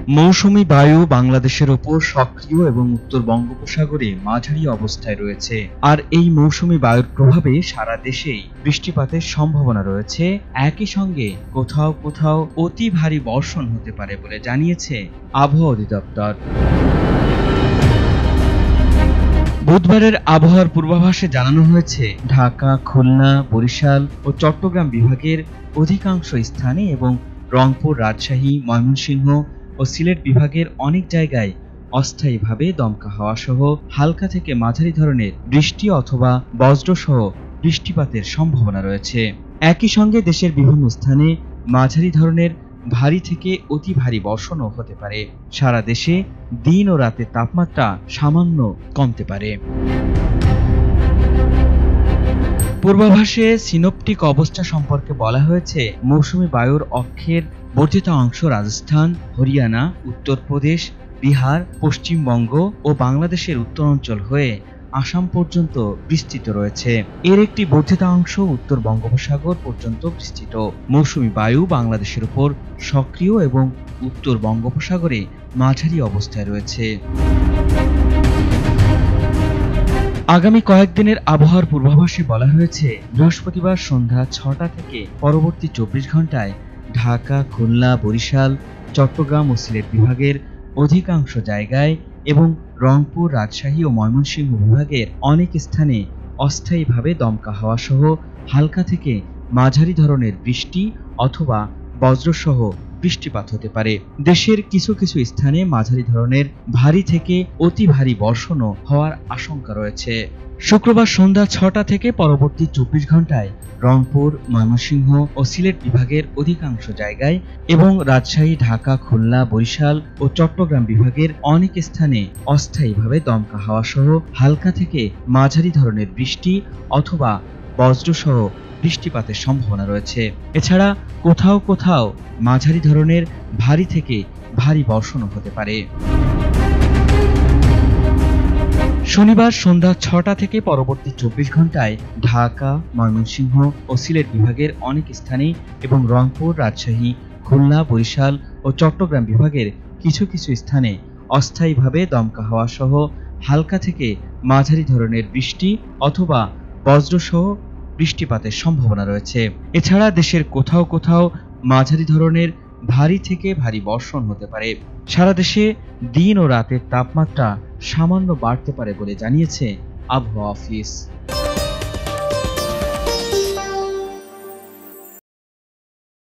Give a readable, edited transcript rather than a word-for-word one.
মৌসুমী বায়ু বাংলাদেশের ওপর সক্রিয় এবং উত্তর বঙ্গোপসাগরে মাঝারি অবস্থায় রয়েছে। আর এই মৌসুমী বায়ুর প্রভাবে সারা দেশেই বৃষ্টিপাতের সম্ভাবনা রয়েছে। একই সঙ্গে কোথাও কোথাও অতি ভারী বর্ষণ হতে পারে বলে জানিয়েছে আবহাওয়া অধিদপ্তর। বুধবারের আবহাওয়ার পূর্বাভাসে জানানো হয়েছে, ঢাকা, খুলনা, বরিশাল ও চট্টগ্রাম বিভাগের অধিকাংশ স্থানে এবং রংপুর, রাজশাহী, ময়মনসিংহ ও সিলেট বিভাগের অনেক জায়গায় অস্থায়ীভাবে দমকা হাওয়া সহ হালকা থেকে মাঝারি ধরনের বৃষ্টি অথবা বজ্রসহ বৃষ্টিপাতের সম্ভাবনা রয়েছে। একই সঙ্গে দেশের বিভিন্ন স্থানে মাঝারি ধরনের ভারী থেকে অতি ভারী বর্ষণও হতে পারে। সারা দেশে দিন ও রাতের তাপমাত্রা সামান্য কমতে পারে। পূর্বাভাসে সিনোপটিক অবস্থা সম্পর্কে বলা হয়েছে, মৌসুমী বায়ুর অক্ষের বর্ধিত অংশ রাজস্থান, হরিয়ানা, উত্তরপ্রদেশ, বিহার, পশ্চিমবঙ্গ ও বাংলাদেশের উত্তরাঞ্চল হয়ে আসাম পর্যন্ত বিস্তৃত রয়েছে। এর একটি বর্ধিত অংশ উত্তর বঙ্গোপসাগর পর্যন্ত বিস্তৃত। মৌসুমী বায়ু বাংলাদেশের উপর সক্রিয় এবং উত্তর বঙ্গোপসাগরে মাঝারি অবস্থায় রয়েছে। আগামী কয়েকদিনের আবহাওয়ার পূর্বাভাসে বলা হয়েছে, বৃহস্পতিবার সন্ধ্যা ৬টা থেকে পরবর্তী ২৪ ঘন্টায় ঢাকা, খুলনা, বরিশাল, চট্টগ্রাম ও সিলেট বিভাগের অধিকাংশ জায়গায় এবং রংপুর, রাজশাহী ও ময়মনসিংহ বিভাগের অনেক স্থানে অস্থায়ীভাবে দমকা হাওয়া সহ হালকা থেকে মাঝারি ধরনের বৃষ্টি অথবা বজ্রসহ বৃষ্টিপাত হতে পারে। দেশের কিছু কিছু স্থানে মাঝারি ধরনের ভারী থেকে অতি ভারী বর্ষণও হওয়ার আশঙ্কা রয়েছে। শুক্রবার সন্ধ্যা ৬টা থেকে পরবর্তী ২৪ ঘন্টায় রংপুর, ময়মনসিংহ ও সিলেট বিভাগের অধিকাংশ জায়গায় এবং রাজশাহী, ঢাকা, খুলনা, বরিশাল ও চট্টগ্রাম বিভাগের অনেক স্থানে অস্থায়ীভাবে দমকা হাওয়া সহ হালকা থেকে মাঝারি ধরনের বৃষ্টি অথবা বজ্রসহ বৃষ্টিপাতের সম্ভাবনা রয়েছে। এছাড়া কোথাও কোথাও মাঝারি ধরনের ভারী থেকে ভারী বর্ষণও হতে পারে। শনিবার সন্ধ্যা ৬টা থেকে পরবর্তী ২৪ ঘন্টায় ঢাকা, ময়মনসিংহ ও সিলেট বিভাগের অনেক স্থানে এবং রংপুর, রাজশাহী, খুলনা, বরিশাল ও চট্টগ্রাম বিভাগের কিছু কিছু স্থানে অস্থায়ীভাবে দমকা হাওয়া সহ হালকা থেকে মাঝারি ধরনের বৃষ্টি অথবা বজ্রসহ বৃষ্টিপাতের সম্ভাবনা রয়েছে। এছাড়া দেশের কোথাও কোথাও মাঝারি ধরনের ভারী থেকে ভারী বর্ষণ হতে পারে। সারা দেশে দিন ও রাতের তাপমাত্রা সামান্য বাড়তে পারে বলে জানিয়েছে আবহাওয়া অফিস।